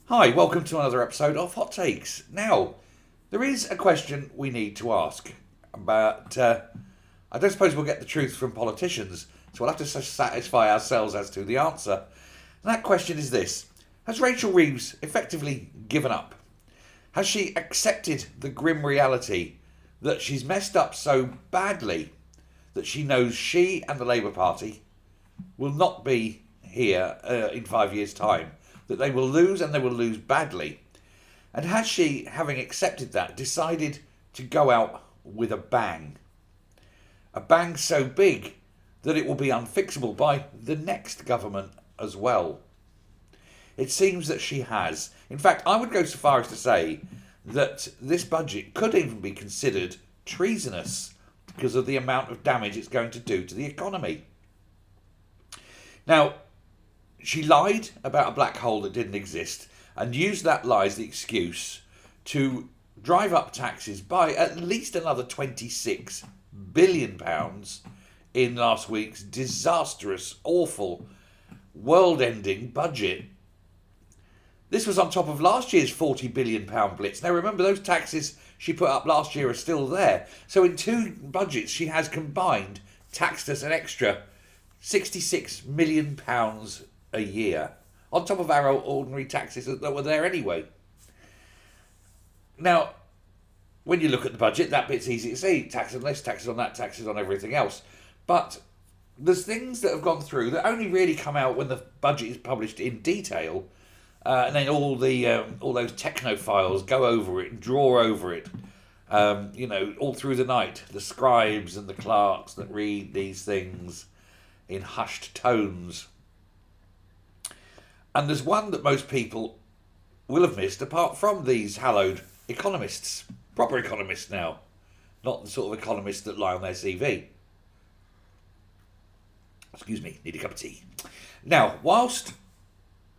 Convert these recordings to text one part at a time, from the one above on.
Hi, welcome to another episode of Hot Takes. Now, there is a question we need to ask, but I don't suppose we'll get the truth from politicians, so we'll have to satisfy ourselves as to the answer. And that question is this: has Rachel Reeves effectively given up? Has she accepted the grim reality that she's messed up so badly that she knows she and the Labour Party will not be here in 5 years' time? That they will lose, and they will lose badly. And has she, having accepted that, decided to go out with a bang? A bang so big that it will be unfixable by the next government as well. It seems that she has. In fact, I would go so far as to say that this budget could even be considered treasonous because of the amount of damage it's going to do to the economy. Now, she lied about a black hole that didn't exist and used that lie as the excuse to drive up taxes by at least another £26 billion in last week's disastrous, awful, world-ending budget. This was on top of last year's £40 billion blitz. Now remember, those taxes she put up last year are still there. So in two budgets she has combined taxed us an extra £66 million a year, on top of our ordinary taxes that were there anyway. Now, when you look at the budget, that bit's easy to see. Taxes on this, taxes on that, taxes on everything else. But there's things that have gone through that only really come out when the budget is published in detail, and then all those technophiles go over it and draw over it, all through the night. The scribes and the clerks that read these things in hushed tones. And there's one that most people will have missed, apart from these hallowed economists. Proper economists now. Not the sort of economists that lie on their CV. Excuse me, need a cup of tea. Now, whilst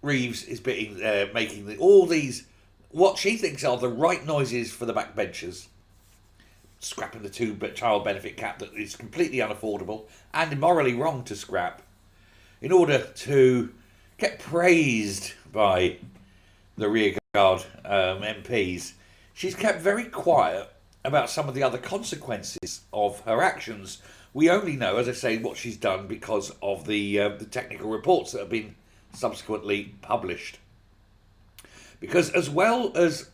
Reeves is making all these, what she thinks are the right noises for the backbenchers, scrapping the two-child benefit cap that is completely unaffordable and morally wrong to scrap, in order to get praised by the rearguard MPs, she's kept very quiet about some of the other consequences of her actions. We only know, as I say, what she's done because of the technical reports that have been subsequently published. Because as well as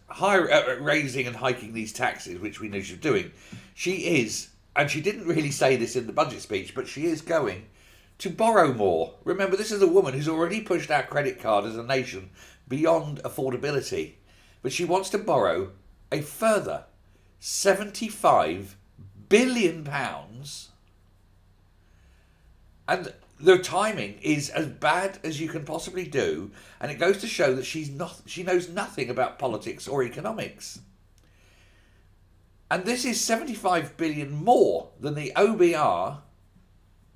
raising and hiking these taxes, which we know she's doing, she is, and she didn't really say this in the budget speech, but she is going to borrow more. Remember, this is a woman who's already pushed our credit card as a nation beyond affordability. But she wants to borrow a further £75 billion. And the timing is as bad as you can possibly do. And it goes to show that she knows nothing about politics or economics. And this is £75 billion more than the OBR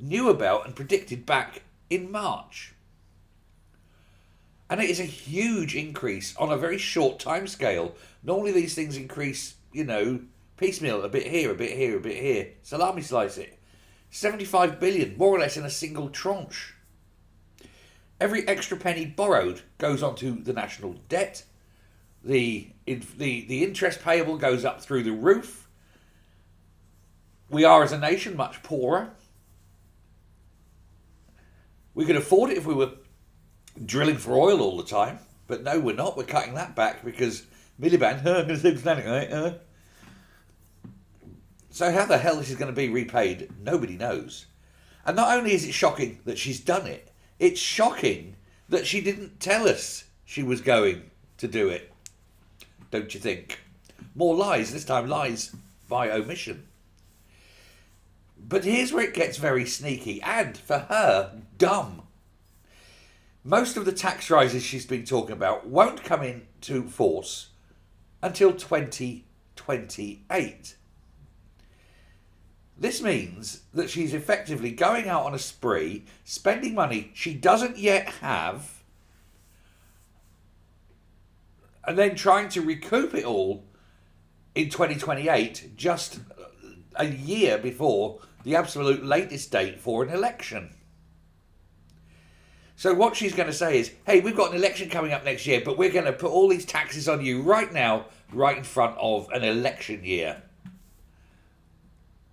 knew about and predicted back in March. And it is a huge increase on a very short time scale. Normally these things increase, piecemeal, a bit here, a bit here, a bit here. Salami slice it. 75 billion, more or less in a single tranche. Every extra penny borrowed goes onto the national debt. The interest payable goes up through the roof. We are, as a nation, much poorer. We could afford it if we were drilling for oil all the time. But no, we're not. We're cutting that back because Miliband, I'm going to save Planet, right? So how the hell this is going to be repaid, nobody knows. And not only is it shocking that she's done it, it's shocking that she didn't tell us she was going to do it. Don't you think? More lies, this time lies by omission. But here's where it gets very sneaky and, for her, dumb. Most of the tax rises she's been talking about won't come into force until 2028. This means that she's effectively going out on a spree, spending money she doesn't yet have, and then trying to recoup it all in 2028, just a year before the absolute latest date for an election. So what she's going to say is, hey, we've got an election coming up next year, but we're going to put all these taxes on you right now, right in front of an election year.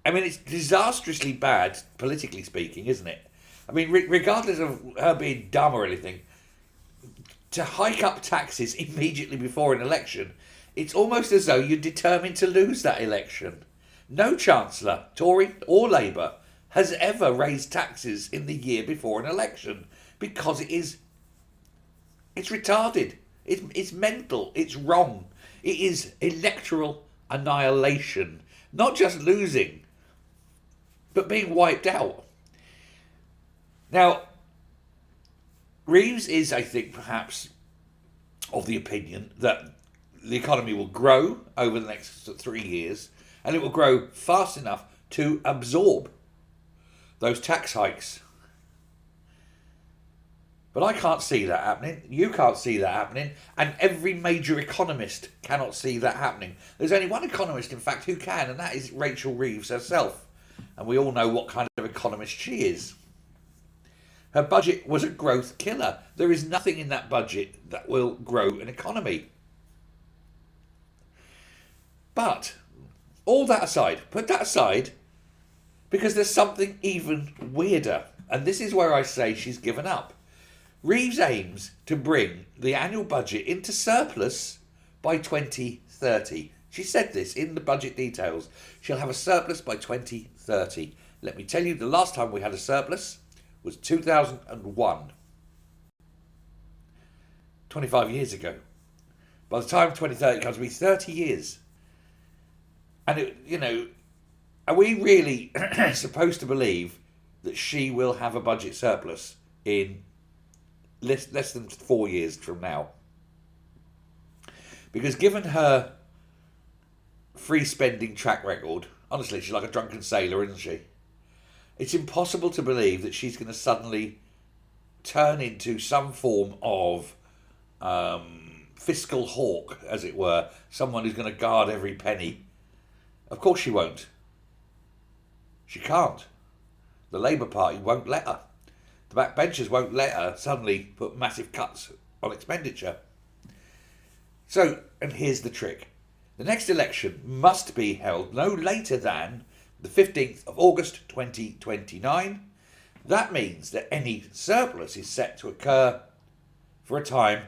I mean, it's disastrously bad, politically speaking, isn't it? I mean, regardless of her being dumb or anything, to hike up taxes immediately before an election, it's almost as though you're determined to lose that election. No Chancellor, Tory or Labour, has ever raised taxes in the year before an election because it's retarded. It's mental. It's wrong. It is electoral annihilation. Not just losing, but being wiped out. Now, Reeves is, I think, perhaps of the opinion that the economy will grow over the next 3 years, and it will grow fast enough to absorb those tax hikes. But I can't see that happening. You can't see that happening. And every major economist cannot see that happening. There's only one economist, in fact, who can, and that is Rachel Reeves herself. And we all know what kind of economist she is. Her budget was a growth killer. There is nothing in that budget that will grow an economy. But all that aside, put that aside, because there's something even weirder. And this is where I say she's given up. Reeves aims to bring the annual budget into surplus by 2030. She said this in the budget details. She'll have a surplus by 2030. Let me tell you, the last time we had a surplus was 2001. 25 years ago. By the time 2030 comes, it'll be 30 years. And, are we really supposed to believe that she will have a budget surplus in less than 4 years from now? Because given her free spending track record, honestly, she's like a drunken sailor, isn't she? It's impossible to believe that she's going to suddenly turn into some form of fiscal hawk, as it were, someone who's going to guard every penny. Of course she won't. She can't. The Labour Party won't let her. The backbenchers won't let her suddenly put massive cuts on expenditure. So, and here's the trick. The next election must be held no later than the 15th of August 2029. That means that any surplus is set to occur for a time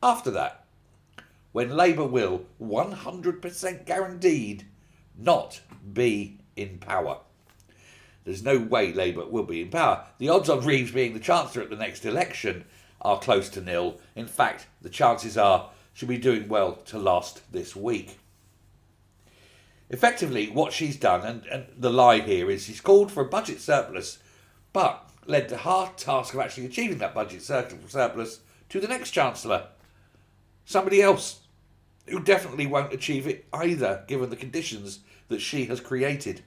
after that, when Labour will 100% guaranteed not be in power. There's no way Labour will be in power. The odds on Reeves being the Chancellor at the next election are close to nil. In fact, the chances are she'll be doing well to last this week. Effectively, what she's done, and the lie here is she's called for a budget surplus, but led the hard task of actually achieving that budget surplus to the next Chancellor. Somebody else who definitely won't achieve it either, given the conditions that she has created.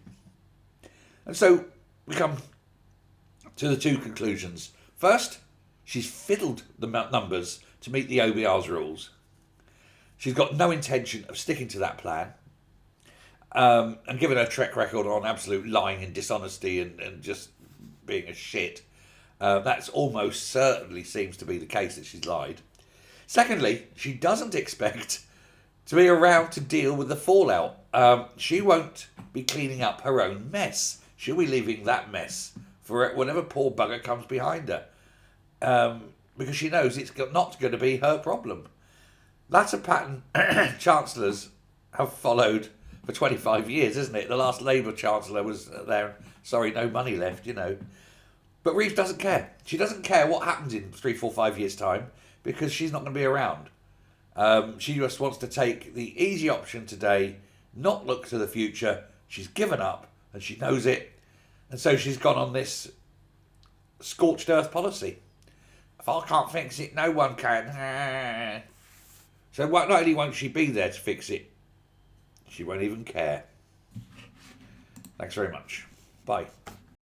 And so we come to the two conclusions. First, she's fiddled the numbers to meet the OBR's rules. She's got no intention of sticking to that plan. And given her track record on absolute lying and dishonesty and just being a shit, that's almost certainly seems to be the case that she's lied. Secondly, she doesn't expect to be around to deal with the fallout. She won't be cleaning up her own mess. She'll be leaving that mess for whatever poor bugger comes behind her. Because she knows it's not going to be her problem. That's a pattern chancellors have followed for 25 years, isn't it? The last Labour Chancellor was there. Sorry, no money left, But Reeves doesn't care. She doesn't care what happens in 3, 4, 5 years' time because she's not going to be around. She just wants to take the easy option today, not look to the future. She's given up and she knows it. And so she's gone on this scorched earth policy. If I can't fix it, no one can. So not only won't she be there to fix it, she won't even care. Thanks very much. Bye.